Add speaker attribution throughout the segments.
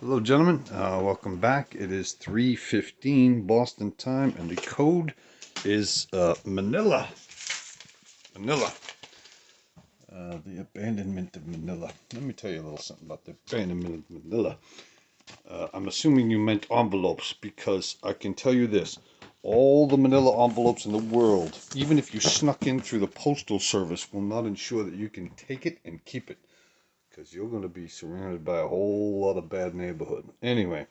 Speaker 1: Hello, gentlemen. Welcome back. It is 3:15 Boston time, and the code is Manila. Manila. The abandonment of Manila. Let me tell you a little something about the abandonment of Manila. I'm assuming you meant envelopes because I can tell you this. All the manila envelopes in the world, even if you snuck in through the postal service, will not ensure that you can take it and keep it because you're going to be surrounded by a whole lot of bad neighborhood. Anyway,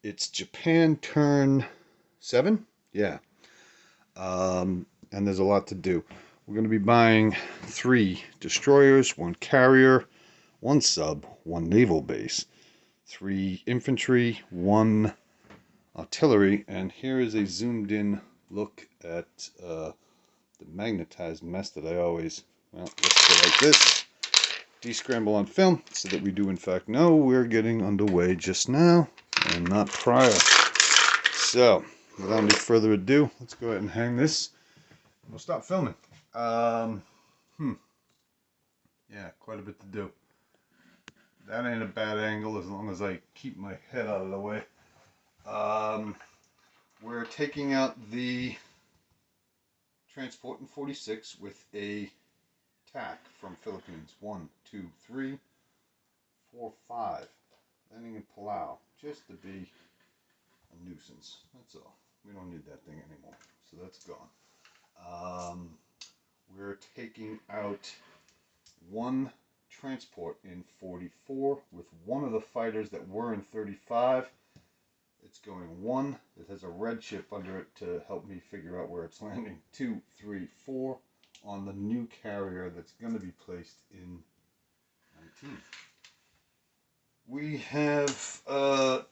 Speaker 1: it's Japan turn 7. Yeah. And there's a lot to do. We're going to be buying 3 destroyers, 1 carrier, 1 sub, 1 naval base, 3 infantry, 1 artillery, and here is a zoomed in look at the magnetized mess that I always, well, let's go like this, descramble on film so that we do in fact know we're getting underway just now and not prior. So, without any further ado, let's go ahead and hang this. We'll stop filming. Yeah, quite a bit to do. That ain't a bad angle as long as I keep my head out of the way. We're taking out the transport in 46 with a TAC from Philippines. 1, 2, 3, 4, 5. Landing in Palau, just to be a nuisance. That's all. We don't need that thing anymore, so that's gone. We're taking out 1 transport in 44 with 1 of the fighters that were in 35. It's going 1. It has a red chip under it to help me figure out where it's landing. 2, 3, 4 on the new carrier that's going to be placed in 19. We have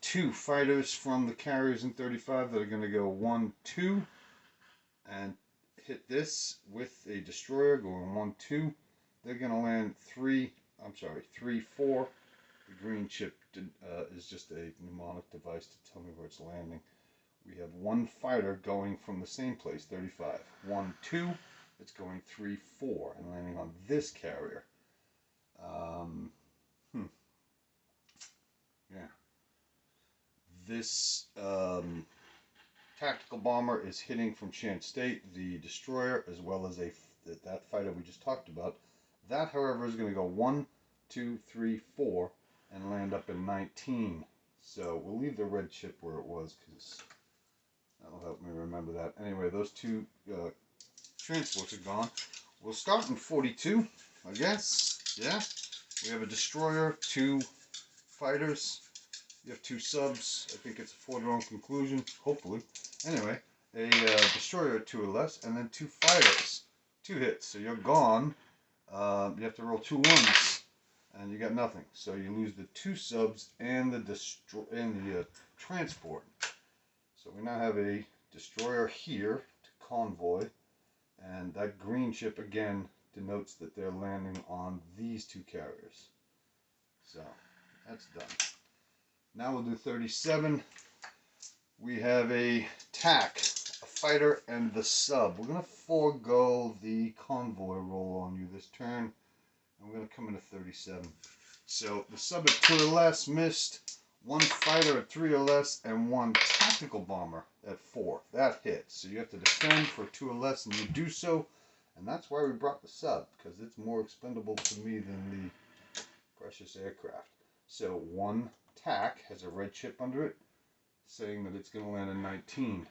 Speaker 1: 2 fighters from the carriers in 35 that are going to go 1, 2 and hit this with a destroyer going 1, 2. They're going to land 3, 4. The green chip is just a mnemonic device to tell me where it's landing. We have 1 fighter going from the same place, 35. 1, 2. It's going 3, 4 and landing on this carrier. Yeah. This tactical bomber is hitting from Shan State, the destroyer, as well as that fighter we just talked about. That, however, is going to go 1, 2, 3, 4 and land up in 19. So we'll leave the red chip where it was because that'll help me remember that. Anyway, those 2 transports are gone. We'll start in 42, I guess. Yeah. We have a destroyer, 2 fighters. You have 2 subs. I think it's a foregone conclusion, hopefully. Anyway, a destroyer, 2 or less, and then 2 fighters. 2 hits, so you're gone. You have to roll 2 ones, and you got nothing. So you lose the 2 subs and the transport. So we now have a destroyer here to convoy, and that green chip again denotes that they're landing on these 2 carriers. So that's done. Now we'll do 37. We have a TAC, a fighter, and the sub. We're going to forego the convoy roll on you this turn. And we're going to come into 37. So the sub at 2 or less missed. 1 fighter at 3 or less. And 1 tactical bomber at 4. That hits. So you have to defend for 2 or less, and you do so. And that's why we brought the sub, because it's more expendable to me than the precious aircraft. So 1 TAC has a red chip under it, saying that it's going to land in 19.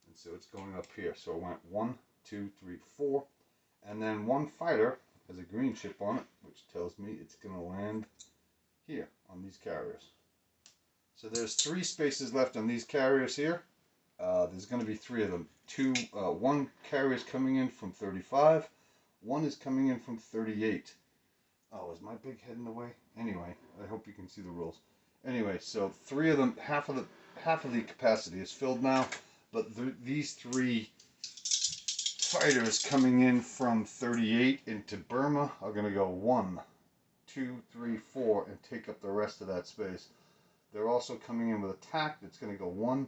Speaker 1: And so it's going up here. So it went 1, 2, 3, 4. And then 1 fighter has a green chip on it, which tells me it's going to land here on these carriers. So there's 3 spaces left on these carriers here. There's going to be 3 of them. 1 carrier is coming in from 35. 1 is coming in from 38. Oh, is my big head in the way? Anyway, I hope you can see the rules. Anyway, so 3 of them, half of the capacity is filled now, but these 3 fighters coming in from 38 into Burma are going to go 1, 2, 3, 4 and take up the rest of that space. They're also coming in with a TAC that's going to go 1,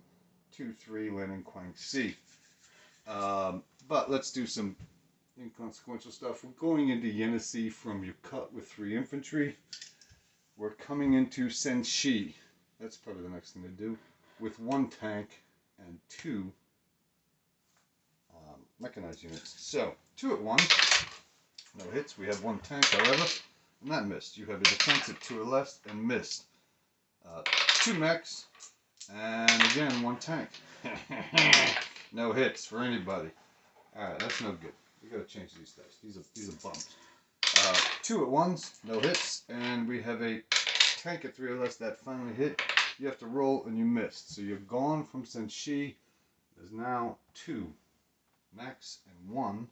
Speaker 1: 2, 3, landing Kwang Si. But let's do some inconsequential stuff. We're going into Yenisei from Yukut with 3 infantry. We're coming into Senshi That's probably the next thing to do. With 1 tank and 2 mechanized units. So 2 at 1, no hits. We have 1 tank, however, and that missed. You have a defense at 2 or less and missed. 2 mechs, and again 1 tank. No hits for anybody. Alright, that's no good. We gotta change these dice. These are bums. 2 at 1s, no hits, and we have a tank at 3 or less that finally hit. You have to roll and you missed. So you're gone from Senshi. There's now 2 mechs and 1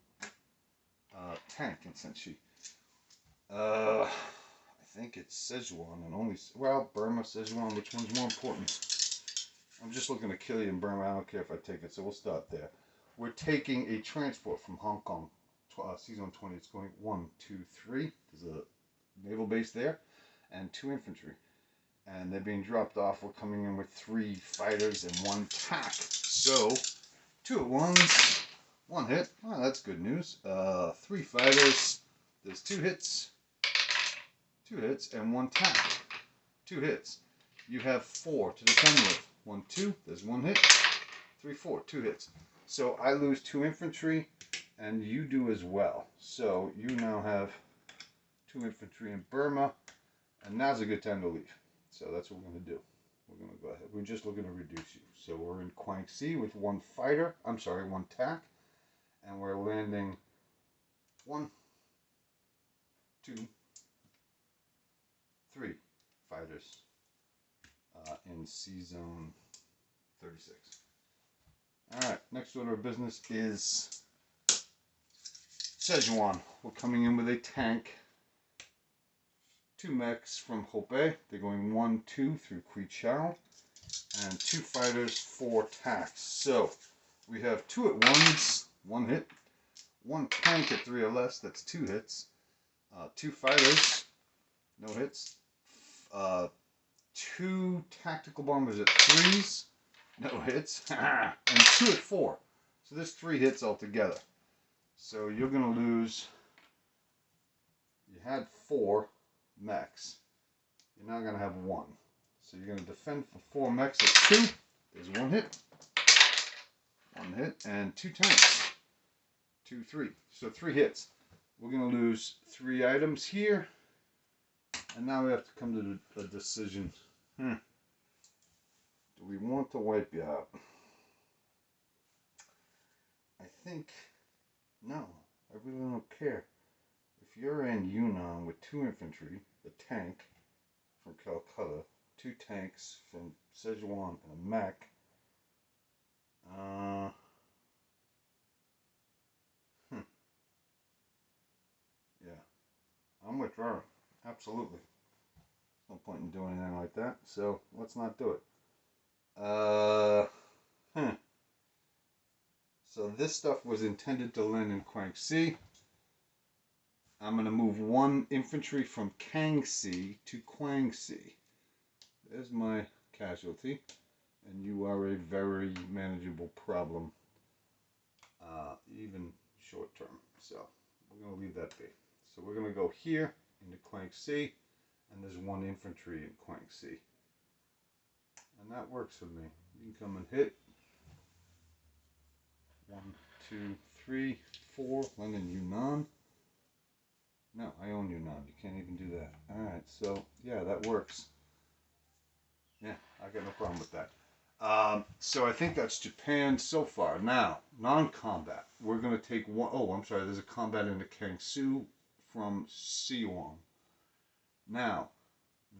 Speaker 1: tank in Senshi. I think it's Szechuan and only, well, Burma, Szechuan, which one's more important? I'm just looking to kill you in Burma. I don't care if I take it, so we'll start there. We're taking a transport from Hong Kong, C-Zone 20. It's going 1, 2, 3. There's a naval base there, and 2 infantry. And they're being dropped off. We're coming in with 3 fighters and 1 tack. So, 2 at 1s, 1 hit. Oh, that's good news. 3 fighters. There's 2 hits. 2 hits and 1 tack. 2 hits. You have 4 to defend with. 1, 2. There's 1 hit. 3, 4. 2 hits. So I lose 2 infantry, and you do as well. So you now have 2 infantry in Burma, and now's a good time to leave. So that's what we're going to do. We're going to go ahead. We're just looking to reduce you. So we're in Guangxi with 1 fighter. I'm sorry, 1 tack. And we're landing 1, 2, 3 fighters in C-Zone 36. Alright, next order of business is Szechuan. We're coming in with a tank. 2 mechs from Hopei. They're going 1, 2 through Quichao. And 2 fighters, 4 tacks. So, we have 2 at 1s, 1 hit. 1 tank at 3 or less, that's 2 hits. 2 fighters, no hits. 2 tactical bombers at 3s, no hits. And 2 at 4. So there's 3 hits altogether. So you're going to lose, you had 4 mechs. You're now going to have 1. So you're going to defend for 4 mechs at 2. There's 1 hit. 1 hit and 2 tanks. 2, 3. So 3 hits. We're going to lose 3 items here. And now we have to come to a decision. Do we want to wipe you out? I think, no. I really don't care. If you're in Yunnan with 2 infantry, a tank from Calcutta, 2 tanks from Szechuan, and a mech, yeah, I'm withdrawing. Absolutely. No point in doing anything like that, so let's not do it. So this stuff was intended to land in Guangxi. I'm going to move 1 infantry from Kangxi to Guangxi. There's my casualty, and you are a very manageable problem, even short term. So we're going to leave that be. So we're going to go here into Guangxi, and there's 1 infantry in Guangxi. And that works for me. You can come and hit. 1, 2, 3, 4. Land in Yunnan. No, I own Yunnan. You can't even do that. Alright, so yeah, that works. Yeah, I got no problem with that. So I think that's Japan so far. Now, non-combat. We're going to take 1. Oh, I'm sorry. There's a combat into Kangsu from Siuan. Now,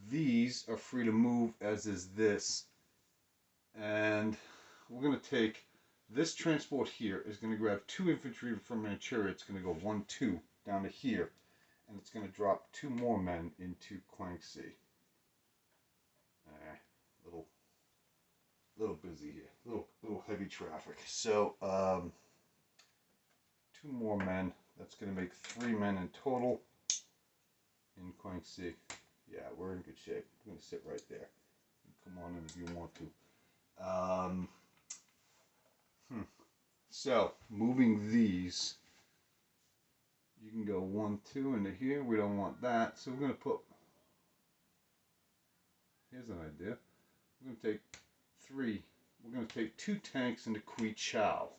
Speaker 1: these are free to move, as is this. And we're going to take this transport here is going to grab 2 infantry from Manchuria. It's going to go 1, 2 down to here. And it's going to drop 2 more men into Guangxi. Little busy here. Little heavy traffic. So, 2 more men. That's going to make 3 men in total in Guangxi. Yeah, we're in good shape. I'm going to sit right there. Come on in if you want to. So, moving these, you can go 1, 2 into here. We don't want that. So we're going to put, here's an idea. we're going to take three. We're going to take 2 tanks into Kui Chau.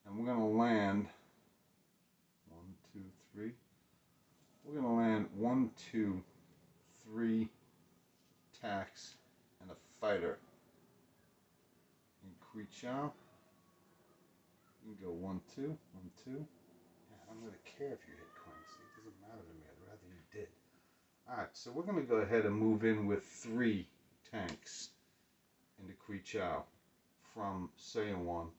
Speaker 1: And we're going to land 1, 2, 3. We're going to land 1, 2, 3 tacks and a fighter in Kui Chau. You can go 1, 2, 1, 2. Yeah, I don't really care if you hit Quincy. It doesn't matter to me. I'd rather you did. Alright, so we're going to go ahead and move in with 3 tanks into Kui Chau from Szechuan.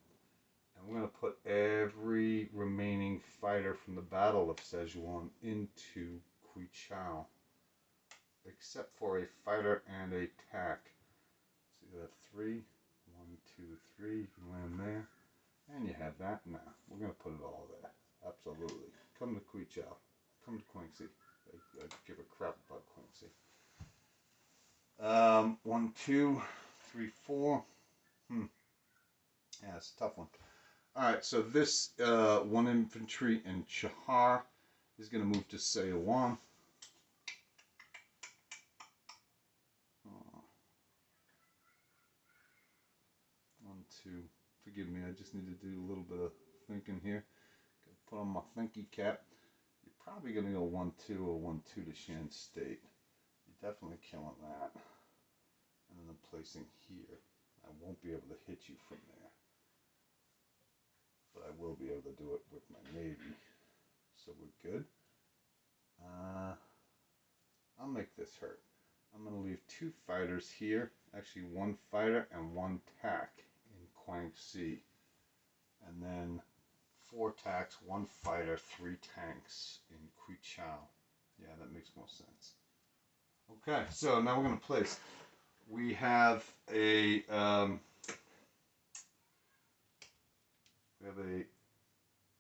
Speaker 1: And we're going to put every remaining fighter from the Battle of Szechuan into Kui Chau, except for a fighter and a tack. So you have 3, 1, 2, 3. You can land there. And you have that. Now, we're going to put it all there. Absolutely. Come to Kui Chau. Come to Quincy. I give a crap about Quincy. 1, 2, 3, 4. Yeah, it's a tough one. Alright, so this 1 infantry in Chahar is going to move to Szechuan. 1, 2. Forgive me, I just need to do a little bit of thinking here. Put on my thinky cap. You're probably going to go 1, 2 or 1, 2 to Shan State. You're definitely killing that. And then I'm placing here. I won't be able to hit you from there. But I will be able to do it with my Navy. So we're good. I'll make this hurt. I'm going to leave 2 fighters here. Actually, 1 fighter and 1 tack in Quangsi. And then 4 tacks, 1 fighter, 3 tanks in Kui Chau. Yeah, that makes more sense. Okay, so now we're going to place. We have a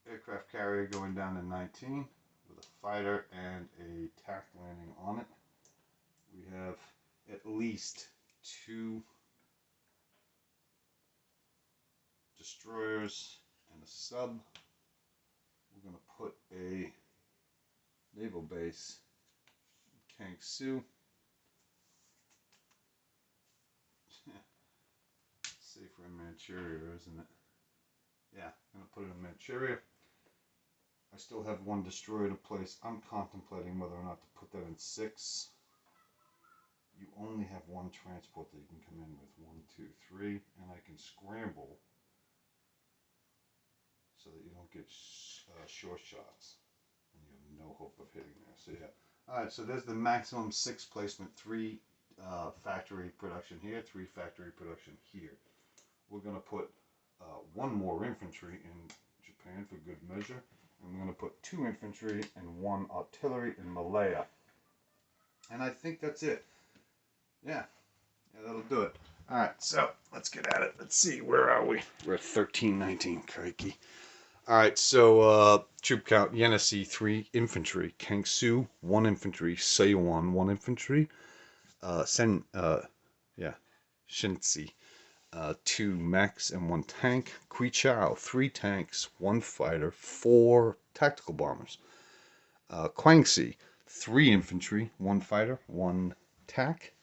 Speaker 1: aircraft carrier going down to 19 with a fighter and a tack landing on it. We have at least 2 destroyers and a sub. We're going to put a naval base in Kangsu. Safer in Manchuria, isn't it? Yeah, I'm going to put it in Manchuria. I still have 1 destroyer to place. I'm contemplating whether or not to put that in 6. You only have 1 transport that you can come in with. 1, 2, 3. And I can scramble so that you don't get short shots. And you have no hope of hitting there. So yeah. Alright, so there's the maximum 6 placement. 3 factory production here. 3 factory production here. We're going to put 1 more infantry in Japan for good measure. And we're going to put 2 infantry and 1 artillery in Malaya. And I think that's it. Yeah, that'll do it. Alright, so let's get at it. Let's see, where are we? We're at 1319, crikey. Alright, so troop count, Yenisei 3 infantry, Kangsu 1 infantry, Szechuan 1 infantry, Shinsi 2 mechs and 1 tank, Kui Chau 3 tanks, 1 fighter, 4 tactical bombers, Quangsi 3 infantry, 1 fighter, 1 tack.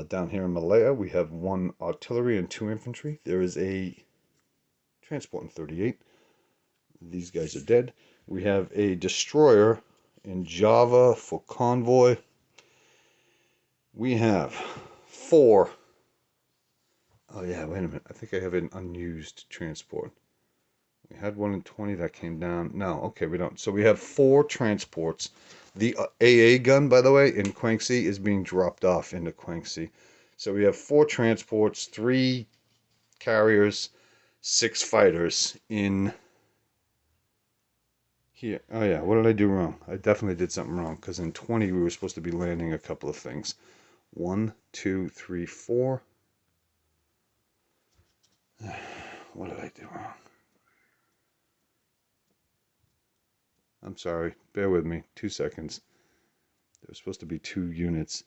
Speaker 1: Down here in Malaya, we have 1 artillery and 2 infantry. There is a transport in 38. These guys are dead. We have a destroyer in Java for convoy. We have 4. Oh yeah, wait a minute. I think I have an unused transport. We had 1 in 20 that came down. No, okay, we don't. So we have 4 transports. The AA gun, by the way, in Quangsi is being dropped off into Quangsi. So we have 4 transports, 3 carriers, 6 fighters in here. Oh yeah, what did I do wrong? I definitely did something wrong, because in 20 we were supposed to be landing a couple of things. 1, 2, 3, 4. What did I do wrong? I'm sorry, bear with me, 2 seconds. There's supposed to be 2 units.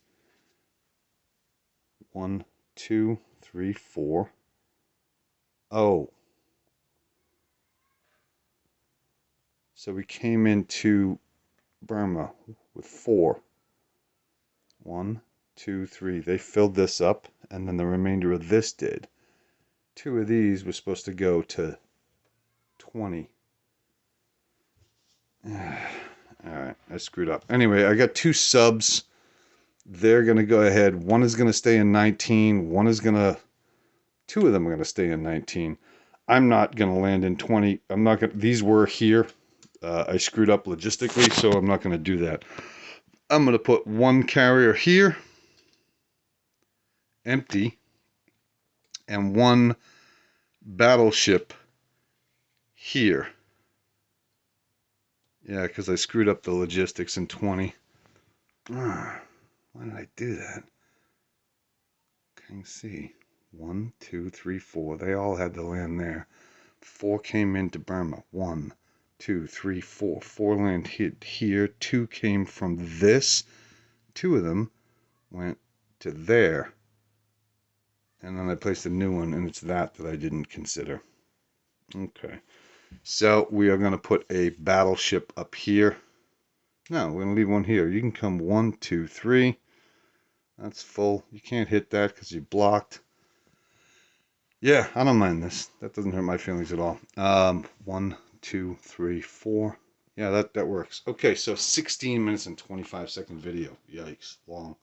Speaker 1: 1, 2, 3, 4. Oh. So we came into Burma with 4. 1, 2, 3. They filled this up, and then the remainder of this did. 2 of these were supposed to go to 20. Alright, I screwed up. Anyway, I got 2 subs. They're going to go ahead. One is going to stay in 19. One is going to... 2 of them are going to stay in 19. I'm not going to land in 20. I'm not going to... These were here. I screwed up logistically, so I'm not going to do that. I'm going to put 1 carrier here, empty, and 1 battleship here. Yeah, because I screwed up the logistics in 20. Why did I do that? Can you see? 1, 2, 3, 4. They all had to land there. 4 came into Burma. 1, 2, 3, 4. 4 land hit here. 2 came from this. 2 of them went to there. And then I placed a new one, and it's that I didn't consider. Okay. So we are going to put a battleship up here. No, we're going to leave one here. You can come 1, 2, 3. That's full. You can't hit that because you blocked. Yeah, I don't mind this. That doesn't hurt my feelings at all. 1, 2, 3, 4. Yeah, that works. Okay, so 16 minutes and 25-second video. Yikes, long.